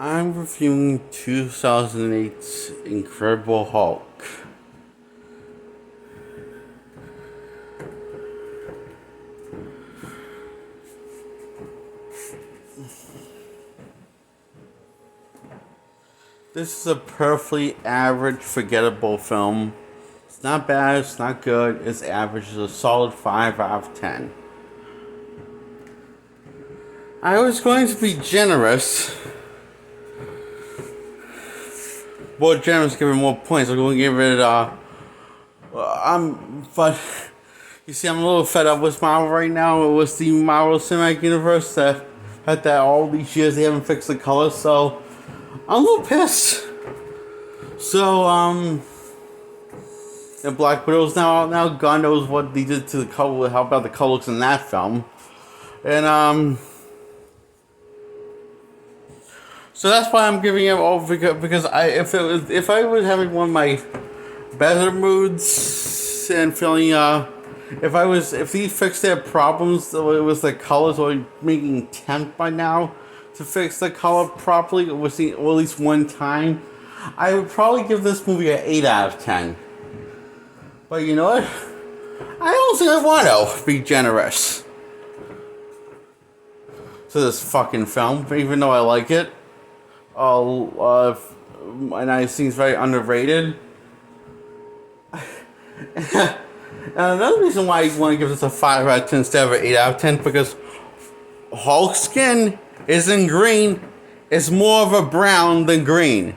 I'm reviewing 2008's Incredible Hulk. This is a perfectly average, forgettable film. It's not bad, it's not good, it's average, it's a solid 5 out of 10. I was going to be generous. More generous, giving more points. I'm going to give it, but you see, I'm a little fed up with Marvel right now. It was the Marvel Cinematic Universe that had that all these years they haven't fixed the color, so I'm a little pissed. So, and Black Widow's now God knows what they did to the color, how about the colors in that film. And, so that's why I'm giving it all, because if I was having one of my better moods and feeling, if they fixed their problems, it was the colors, or making attempt by now to fix the color properly, or at least one time, I would probably give this movie an 8 out of 10. But you know what? I don't think I want to be generous to this fucking film, even though I like it. And I think it's very underrated. And another reason why I want to give this a 5 out of 10 instead of an 8 out of 10, because Hulk's skin isn't green, it's more of a brown than green.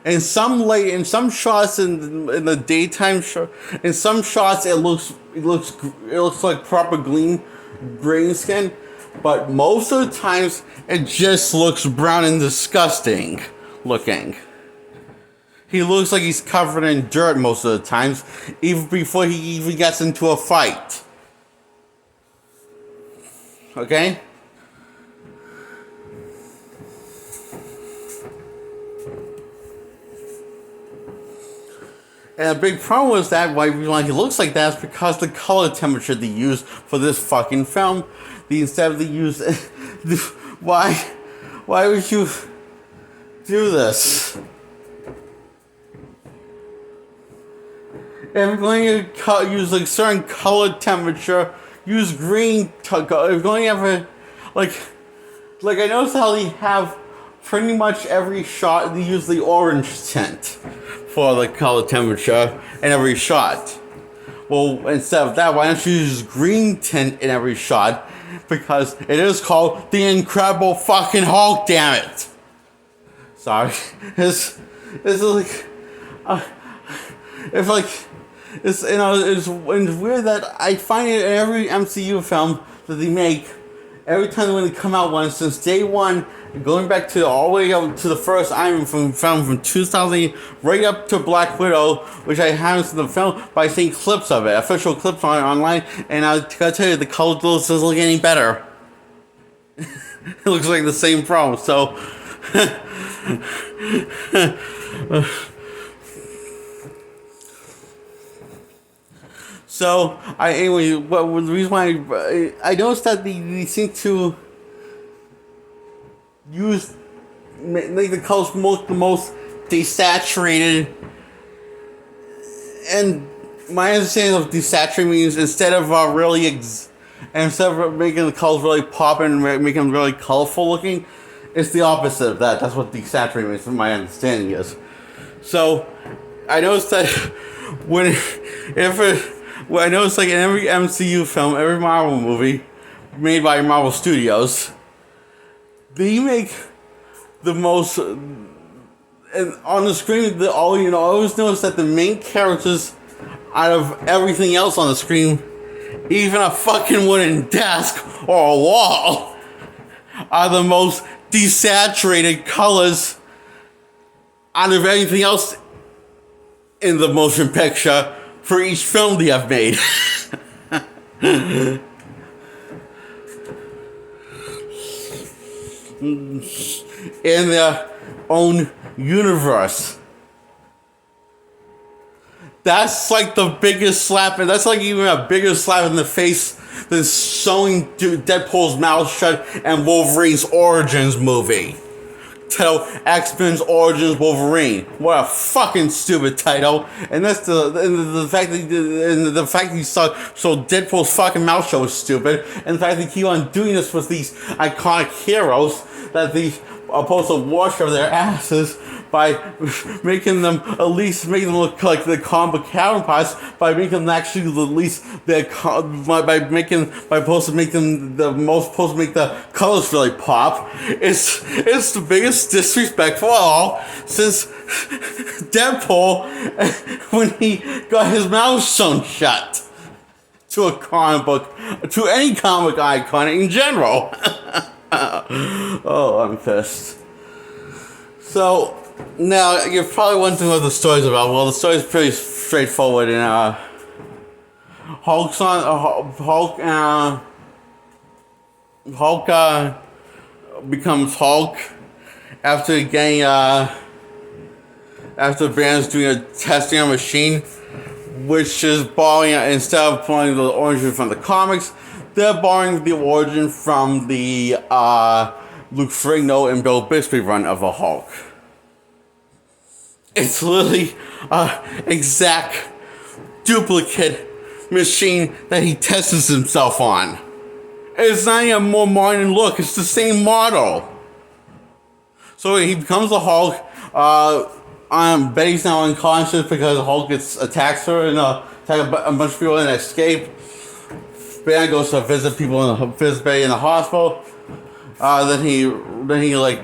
In some shots in the daytime show, in some shots it looks like proper green skin, but most of the times it just looks brown and disgusting looking. He looks like he's covered in dirt most of the times, even before he even gets into a fight. Okay? And a big problem was that why he looks like that is because the color temperature they used for this fucking film. Instead of the use, why would you do this? If you're going to use a certain color temperature, use green. If you're going to have like I noticed how they have pretty much every shot they use the orange tint for the color temperature in every shot. Well, instead of that, why don't you use green tint in every shot? Because it is called the Incredible fucking Hulk, damn it! Sorry. It's weird that I find it in every MCU film that they make, every time when they come out one, since day one, going back to all the way up to the first Iron Man film from 2000, right up to Black Widow, which I haven't seen the film, but I've seen clips of it, official clips online, and I gotta tell you, the color doesn't look any better. It looks like the same problem, so... So, the reason why I noticed that they seem to make the colors the most desaturated, and my understanding of desaturating means instead of making the colors really pop and making them really colorful looking, it's the opposite of that. That's what desaturating means, from my understanding is. So I noticed that I noticed like in every MCU film, every Marvel movie made by Marvel Studios, they make the most, and on the screen, I always notice that the main characters, out of everything else on the screen, even a fucking wooden desk or a wall, are the most desaturated colors out of anything else in the motion picture for each film they have made. In their own universe. That's like the biggest slap, and that's like even a bigger slap in the face than sewing Deadpool's mouth shut and Wolverine's Origins movie. title, X-Men's Origins Wolverine. What a fucking stupid title. And that's the fact that he saw so Deadpool's fucking mouth show is stupid. And the fact that they keep on doing this with these iconic heroes that these are supposed to worship their asses by making them look like the comic book counterparts, by making them actually at least by supposed to make them supposed to make the colors really pop. It's the biggest disrespect of all since Deadpool when he got his mouth sewn shut to a comic book, to any comic icon in general. Oh, I'm pissed. So, now, you're probably wondering what the story's about. Well, the story's pretty straightforward. And, Hulk becomes Hulk after getting, after Banner's doing a testing on a machine, which is borrowing, instead of pulling the origin from the comics, they're borrowing the origin from the, Luke Ferrigno and Bill Bixby run of a Hulk. It's literally exact duplicate machine that he tests himself on. It's not even a more modern look. It's the same model. So he becomes a Hulk. Betty's now unconscious because Hulk attacks her and attack a bunch of people and escape. Banner goes to visit Betty in the hospital. Then he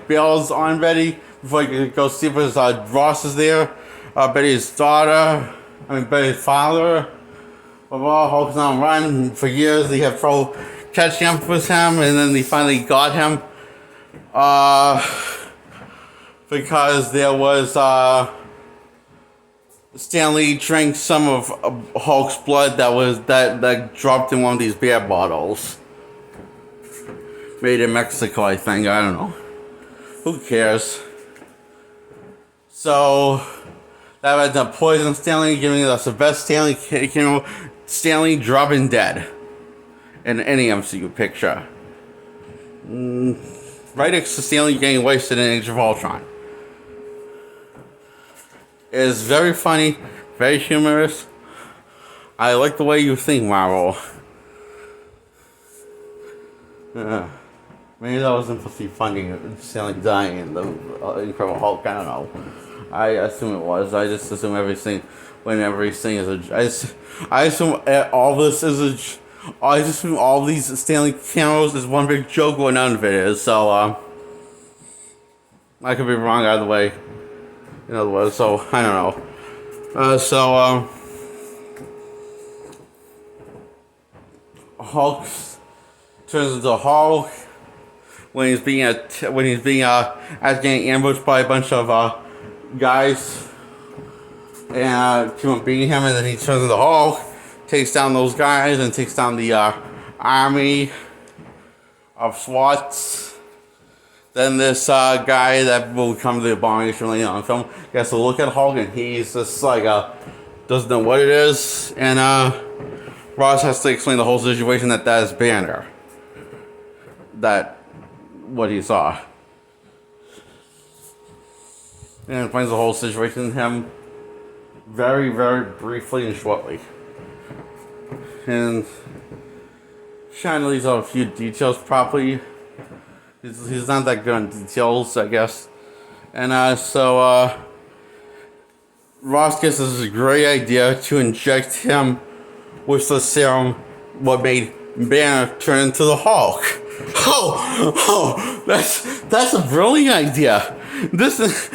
bails on Betty before he goes see if his Ross is there. Betty's father. Hulk's on run for years. They have trouble catching up with him, and then they finally got him. Because there was Stan Lee drank some of Hulk's blood that dropped in one of these beer bottles. Made in Mexico, I think. I don't know. Who cares? So that was the poison Stan Lee, giving us the best Stan Lee dropping dead in any MCU picture. Right next to Stan Lee getting wasted in Age of Ultron. It is very funny, very humorous. I like the way you think, Marvel. Maybe that wasn't supposed to be funny. Stan Lee dying in the Incredible Hulk. I don't know. I assume it was. I just assume everything is a. I assume all this is a. I just assume all these Stan Lee cameos is one big joke, or none of it is. So I could be wrong either way. In other words, so I don't know. Hulk turns into Hulk when he's being getting ambushed by a bunch of guys and keep on beating him, and then he turns into Hulk, takes down those guys, and takes down the army of SWATs. Then this guy that will become the Abomination later on film gets to look at Hulk, and he's just like doesn't know what it is, and Ross has to explain the whole situation that is Banner. That what he saw. And explains the whole situation to him very, very briefly and shortly. And trying to leave out a few details properly. He's not that good on details, I guess. And Ross gets this great idea to inject him with the serum, what made Banner turn into the Hulk. That's a brilliant idea. This is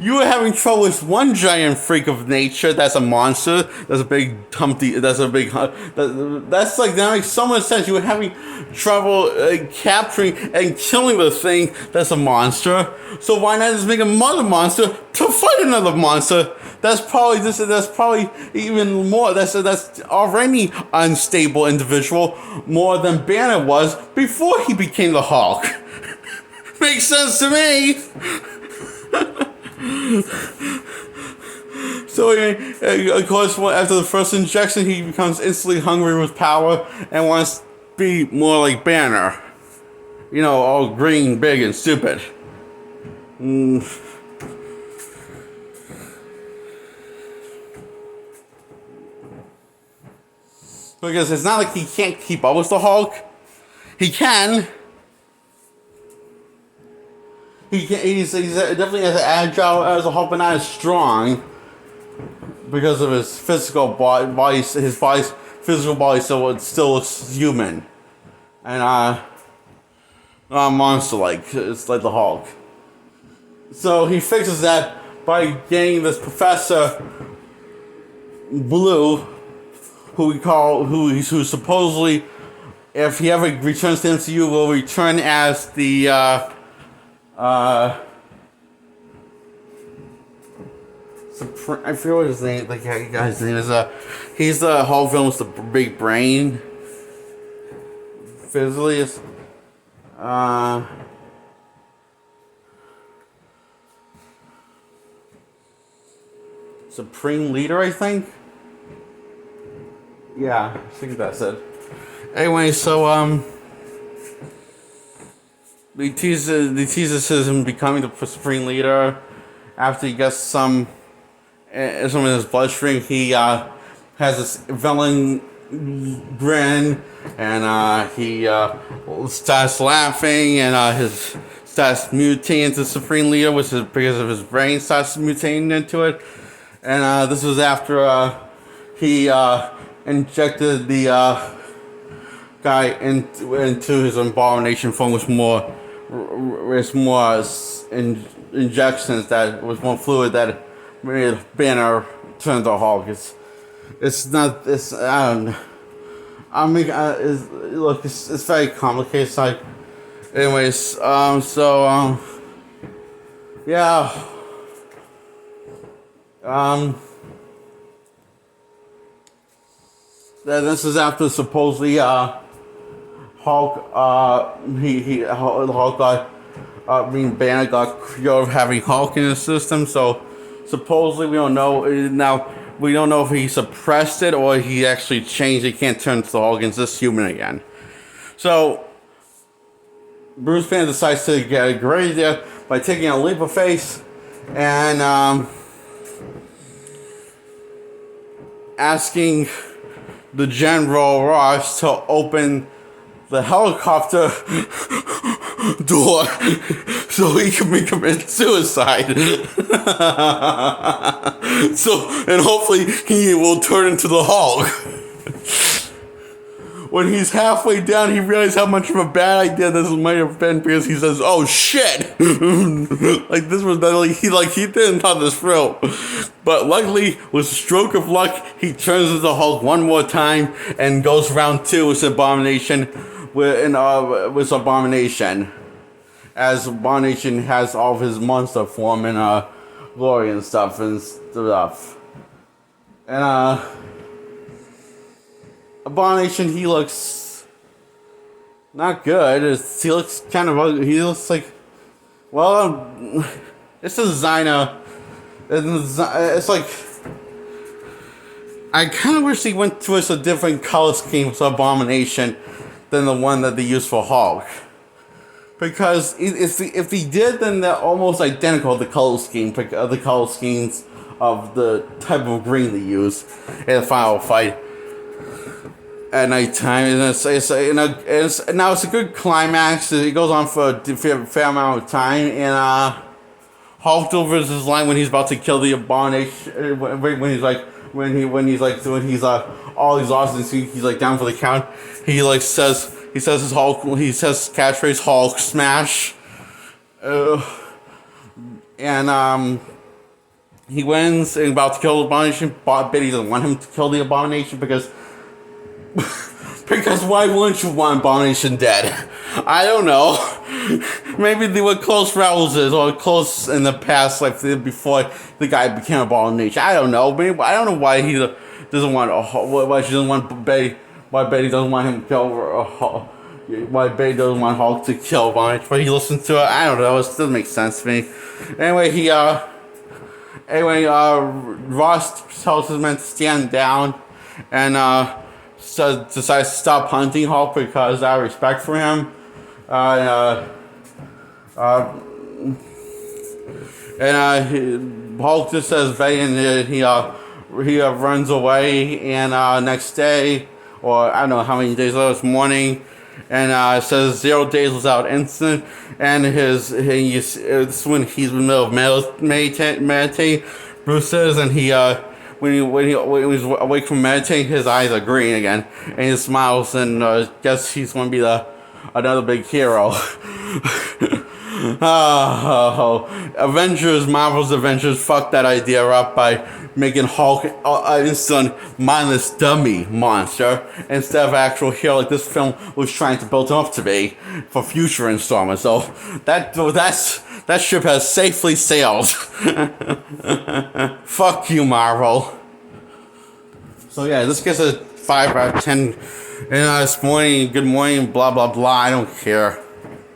you were having trouble with one giant freak of nature that's a monster, that's a big Humpty, that's like that makes so much sense. You were having trouble capturing and killing the thing that's a monster, so why not just make another monster to fight another monster? That's probably even more. That's already unstable individual more than Banner was before he became the Hulk. Makes sense to me. So, of course, after the first injection, he becomes instantly hungry with power and wants to be more like Banner. You know, all green, big, and stupid. Mm. Because it's not like he can't keep up with the Hulk. He can. He's definitely as agile as a Hulk, but not as strong because of his physical body. His body's physical body still looks human, and not monster-like. It's like the Hulk. So he fixes that by getting this Professor Blue, who supposedly, if he ever returns to MCU, will return as the I forget what his name. The guy's name is. He's the Hulk villain with the big brain. Physically, is Supreme Leader, I think. Yeah, I think that's it. Anyway, so they teases him becoming the Supreme Leader after he gets some in his bloodstream. He has this villain grin, and he starts laughing, and his starts mutating into Supreme Leader, which is because of his brain starts mutating into it. And this was after he injected the guy into his abomination form with more injections, that was more fluid that made Banner turn to Hulk. It's not this. I don't know. I mean, it's very complicated. It's like, anyways, yeah. This is after supposedly Hulk the Hulk got Banner got cured of having Hulk in his system. So supposedly we don't know now. We don't know if he suppressed it or he actually changed. He can't turn to the Hulk and just human again. So Bruce Banner decides to get a great idea by taking a leap of faith and asking the General Ross to open the helicopter door so he can commit suicide. And hopefully he will turn into the Hulk. When he's halfway down, he realizes how much of a bad idea this might have been, because he says, "Oh shit!" Like this was he didn't thought this through. But luckily, with a stroke of luck, he turns into Hulk one more time and goes round 2 with Abomination, with Abomination, as Abomination has all of his monster form and glory and stuff. And Abomination, he looks not good. He looks kind of ugly. He looks like, well, it's a designer. It's like, I kind of wish he went towards a different color scheme for Abomination than the one that they used for Hulk. Because if he did, then they're almost identical, the color schemes of the type of green they use in the final fight at nighttime. And now it's a good climax. It goes on for a fair amount of time, and Hulk delivers his line when he's about to kill the Abomination. When he's all exhausted, he's like down for the count. He says catchphrase Hulk smash, and he wins and about to kill the Abomination. But Betty doesn't want him to kill the Abomination because why wouldn't you want Abomination dead? I don't know. Maybe they were close relatives or close in the past, like before the guy became Abomination. I don't know. Maybe, I don't know why he doesn't want why she doesn't want Betty. Why Betty doesn't want him to kill why Betty doesn't want Hulk to kill Abomination, but he listens to it. I don't know. It doesn't make sense to me. Anyway, Ross tells his men to stand down, and decides to stop hunting Hulk because out of respect for him. And Hulk just says bye, and he runs away. And next day, or I don't know how many days later, this morning, and it says 0 days without incident. And it's when he's in the middle of meditating. Bruce says, and when he's awake from meditating, his eyes are green again, and he smiles, and guess he's going to be another big hero. Marvel's Avengers fucked that idea up by making Hulk an instant mindless dummy monster instead of actual hero like this film was trying to build him up to be for future installments. So that ship has safely sailed. Fuck you, Marvel. So yeah, this gets a 5 out of 10. And this morning, good morning, blah blah blah. I don't care.